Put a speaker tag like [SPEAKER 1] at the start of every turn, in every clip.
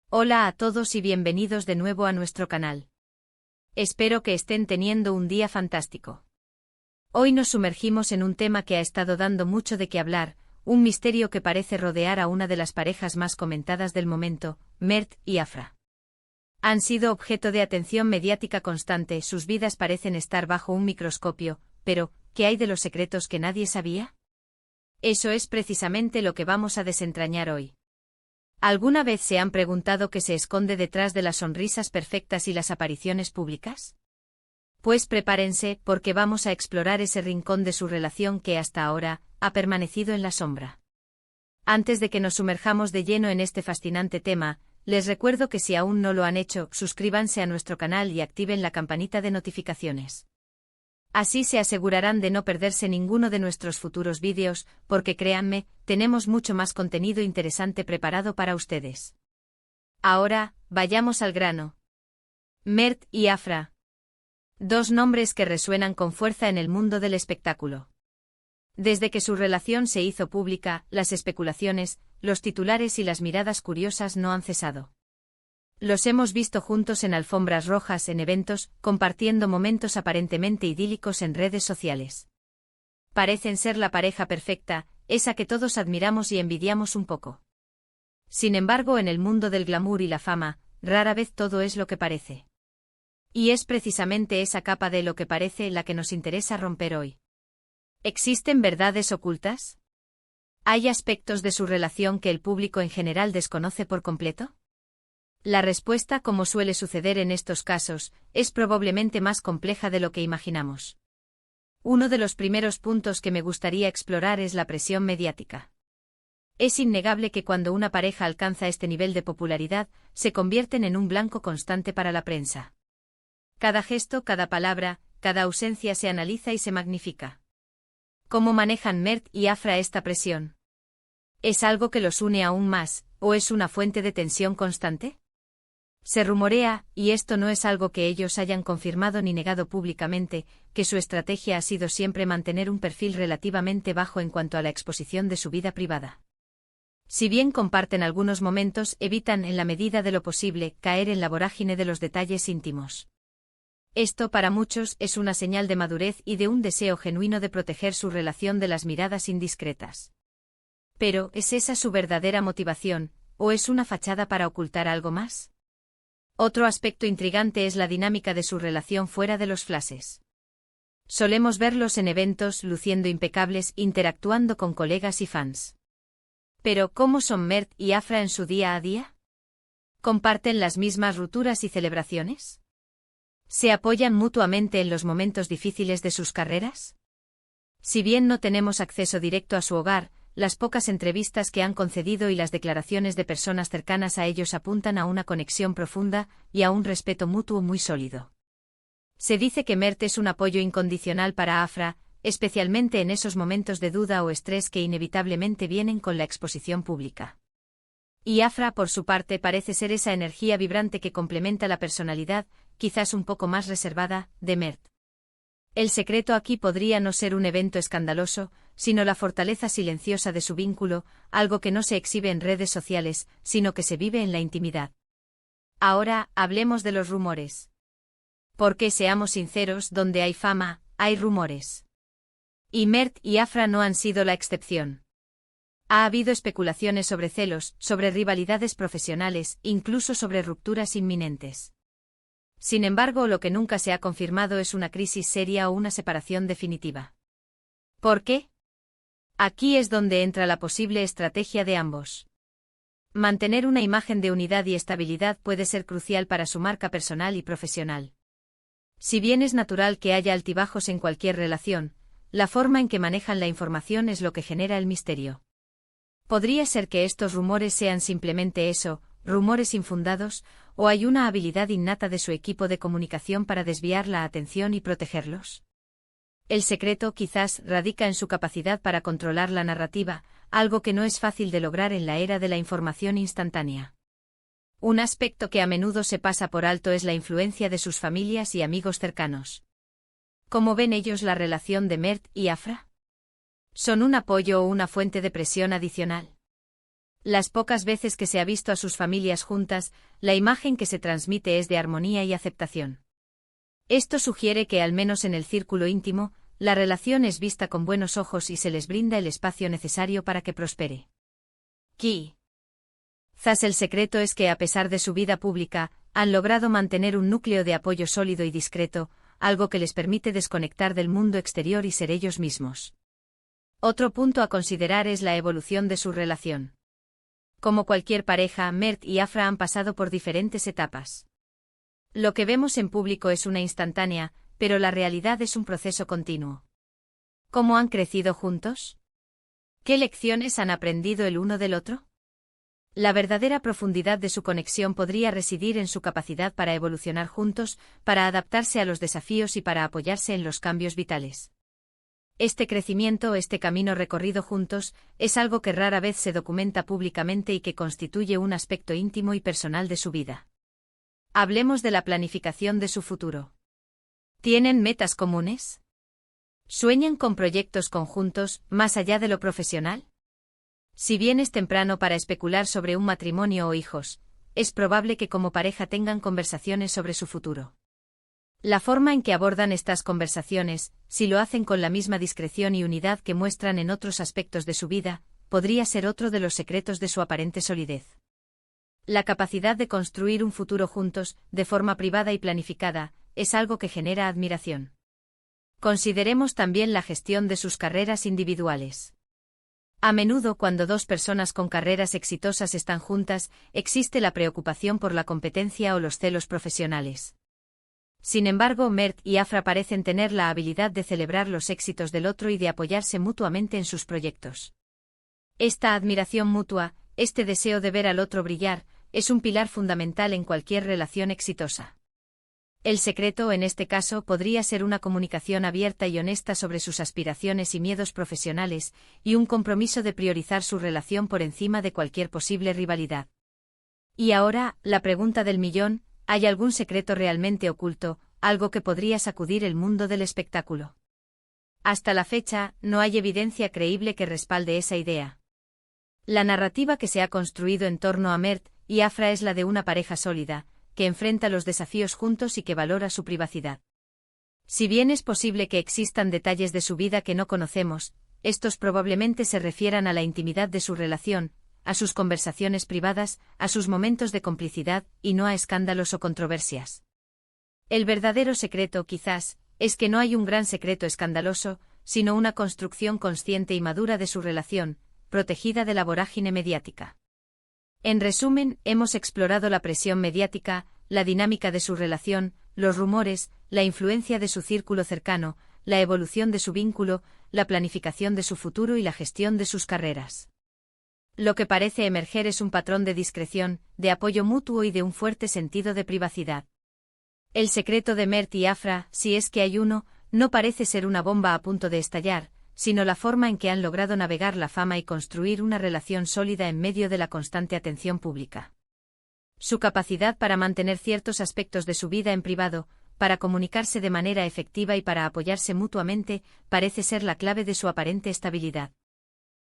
[SPEAKER 1] Hola a todos y bienvenidos de nuevo a nuestro canal. Espero que estén teniendo un día fantástico. Hoy nos sumergimos en un tema que ha estado dando mucho de qué hablar, un misterio que parece rodear a una de las parejas más comentadas del momento, Mert y Afra. Han sido objeto de atención mediática constante, sus vidas parecen estar bajo un microscopio, pero, ¿qué hay de los secretos que nadie sabía? Eso es precisamente lo que vamos a desentrañar hoy. ¿Alguna vez se han preguntado qué se esconde detrás de las sonrisas perfectas y las apariciones públicas? Pues prepárense, porque vamos a explorar ese rincón de su relación que hasta ahora ha permanecido en la sombra. Antes de que nos sumerjamos de lleno en este fascinante tema, les recuerdo que si aún no lo han hecho, suscríbanse a nuestro canal y activen la campanita de notificaciones. Así se asegurarán de no perderse ninguno de nuestros futuros vídeos, porque créanme, tenemos mucho más contenido interesante preparado para ustedes. Ahora, vayamos al grano. Mert y Afra. Dos nombres que resuenan con fuerza en el mundo del espectáculo. Desde que su relación se hizo pública, las especulaciones, los titulares y las miradas curiosas no han cesado. Los hemos visto juntos en alfombras rojas, en eventos, compartiendo momentos aparentemente idílicos en redes sociales. Parecen ser la pareja perfecta, esa que todos admiramos y envidiamos un poco. Sin embargo, en el mundo del glamour y la fama, rara vez todo es lo que parece. Y es precisamente esa capa de lo que parece la que nos interesa romper hoy. ¿Existen verdades ocultas? ¿Hay aspectos de su relación que el público en general desconoce por completo? La respuesta, como suele suceder en estos casos, es probablemente más compleja de lo que imaginamos. Uno de los primeros puntos que me gustaría explorar es la presión mediática. Es innegable que cuando una pareja alcanza este nivel de popularidad, se convierten en un blanco constante para la prensa. Cada gesto, cada palabra, cada ausencia se analiza y se magnifica. ¿Cómo manejan Mert y Afra esta presión? ¿Es algo que los une aún más, o es una fuente de tensión constante? Se rumorea, y esto no es algo que ellos hayan confirmado ni negado públicamente, que su estrategia ha sido siempre mantener un perfil relativamente bajo en cuanto a la exposición de su vida privada. Si bien comparten algunos momentos, evitan en la medida de lo posible caer en la vorágine de los detalles íntimos. Esto para muchos es una señal de madurez y de un deseo genuino de proteger su relación de las miradas indiscretas. Pero, ¿es esa su verdadera motivación, o es una fachada para ocultar algo más? Otro aspecto intrigante es la dinámica de su relación fuera de los flashes. Solemos verlos en eventos, luciendo impecables, interactuando con colegas y fans. Pero, ¿cómo son Mert y Afra en su día a día? ¿Comparten las mismas rupturas y celebraciones? ¿Se apoyan mutuamente en los momentos difíciles de sus carreras? Si bien no tenemos acceso directo a su hogar, las pocas entrevistas que han concedido y las declaraciones de personas cercanas a ellos apuntan a una conexión profunda y a un respeto mutuo muy sólido. Se dice que Mert es un apoyo incondicional para Afra, especialmente en esos momentos de duda o estrés que inevitablemente vienen con la exposición pública. Y Afra, por su parte, parece ser esa energía vibrante que complementa la personalidad, quizás un poco más reservada, de Mert. El secreto aquí podría no ser un evento escandaloso, sino la fortaleza silenciosa de su vínculo, algo que no se exhibe en redes sociales, sino que se vive en la intimidad. Ahora, hablemos de los rumores. Porque seamos sinceros, donde hay fama, hay rumores. Y Mert y Afra no han sido la excepción. Ha habido especulaciones sobre celos, sobre rivalidades profesionales, incluso sobre rupturas inminentes. Sin embargo, lo que nunca se ha confirmado es una crisis seria o una separación definitiva. ¿Por qué? Aquí es donde entra la posible estrategia de ambos. Mantener una imagen de unidad y estabilidad puede ser crucial para su marca personal y profesional. Si bien es natural que haya altibajos en cualquier relación, la forma en que manejan la información es lo que genera el misterio. ¿Podría ser que estos rumores sean simplemente eso, rumores infundados, o hay una habilidad innata de su equipo de comunicación para desviar la atención y protegerlos? El secreto quizás radica en su capacidad para controlar la narrativa, algo que no es fácil de lograr en la era de la información instantánea. Un aspecto que a menudo se pasa por alto es la influencia de sus familias y amigos cercanos. ¿Cómo ven ellos la relación de Mert y Afra? ¿Son un apoyo o una fuente de presión adicional? Las pocas veces que se ha visto a sus familias juntas, la imagen que se transmite es de armonía y aceptación. Esto sugiere que, al menos en el círculo íntimo, la relación es vista con buenos ojos y se les brinda el espacio necesario para que prospere. Quizás el secreto es que, a pesar de su vida pública, han logrado mantener un núcleo de apoyo sólido y discreto, algo que les permite desconectar del mundo exterior y ser ellos mismos. Otro punto a considerar es la evolución de su relación. Como cualquier pareja, Mert y Afra han pasado por diferentes etapas. Lo que vemos en público es una instantánea, pero la realidad es un proceso continuo. ¿Cómo han crecido juntos? ¿Qué lecciones han aprendido el uno del otro? La verdadera profundidad de su conexión podría residir en su capacidad para evolucionar juntos, para adaptarse a los desafíos y para apoyarse en los cambios vitales. Este crecimiento, este camino recorrido juntos, es algo que rara vez se documenta públicamente y que constituye un aspecto íntimo y personal de su vida. Hablemos de la planificación de su futuro. ¿Tienen metas comunes? ¿Sueñan con proyectos conjuntos, más allá de lo profesional? Si bien es temprano para especular sobre un matrimonio o hijos, es probable que como pareja tengan conversaciones sobre su futuro. La forma en que abordan estas conversaciones, si lo hacen con la misma discreción y unidad que muestran en otros aspectos de su vida, podría ser otro de los secretos de su aparente solidez. La capacidad de construir un futuro juntos, de forma privada y planificada, es algo que genera admiración. Consideremos también la gestión de sus carreras individuales. A menudo, cuando dos personas con carreras exitosas están juntas, existe la preocupación por la competencia o los celos profesionales. Sin embargo, Mert y Afra parecen tener la habilidad de celebrar los éxitos del otro y de apoyarse mutuamente en sus proyectos. Esta admiración mutua, este deseo de ver al otro brillar, es un pilar fundamental en cualquier relación exitosa. El secreto, en este caso, podría ser una comunicación abierta y honesta sobre sus aspiraciones y miedos profesionales, y un compromiso de priorizar su relación por encima de cualquier posible rivalidad. Y ahora, la pregunta del millón: ¿hay algún secreto realmente oculto, algo que podría sacudir el mundo del espectáculo? Hasta la fecha, no hay evidencia creíble que respalde esa idea. La narrativa que se ha construido en torno a Mert y Afra es la de una pareja sólida, que enfrenta los desafíos juntos y que valora su privacidad. Si bien es posible que existan detalles de su vida que no conocemos, estos probablemente se refieran a la intimidad de su relación, a sus conversaciones privadas, a sus momentos de complicidad, y no a escándalos o controversias. El verdadero secreto, quizás, es que no hay un gran secreto escandaloso, sino una construcción consciente y madura de su relación, protegida de la vorágine mediática. En resumen, hemos explorado la presión mediática, la dinámica de su relación, los rumores, la influencia de su círculo cercano, la evolución de su vínculo, la planificación de su futuro y la gestión de sus carreras. Lo que parece emerger es un patrón de discreción, de apoyo mutuo y de un fuerte sentido de privacidad. El secreto de Mert y Afra, si es que hay uno, no parece ser una bomba a punto de estallar, sino la forma en que han logrado navegar la fama y construir una relación sólida en medio de la constante atención pública. Su capacidad para mantener ciertos aspectos de su vida en privado, para comunicarse de manera efectiva y para apoyarse mutuamente, parece ser la clave de su aparente estabilidad.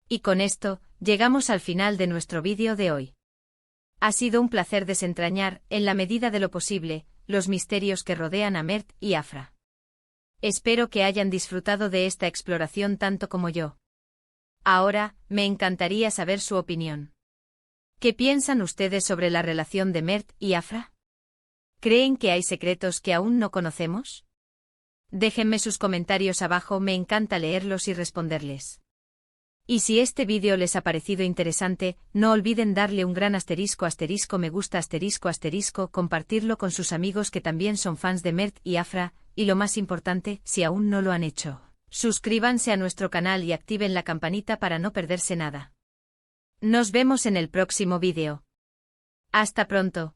[SPEAKER 1] Y con esto, llegamos al final de nuestro vídeo de hoy. Ha sido un placer desentrañar, en la medida de lo posible, los misterios que rodean a Mert y Afra. Espero que hayan disfrutado de esta exploración tanto como yo. Ahora, me encantaría saber su opinión. ¿Qué piensan ustedes sobre la relación de Mert y Afra? ¿Creen que hay secretos que aún no conocemos? Déjenme sus comentarios abajo, me encanta leerlos y responderles. Y si este vídeo les ha parecido interesante, no olviden darle un gran asterisco me gusta compartirlo con sus amigos que también son fans de Mert y Afra, y lo más importante, si aún no lo han hecho, suscríbanse a nuestro canal y activen la campanita para no perderse nada. Nos vemos en el próximo vídeo. Hasta pronto.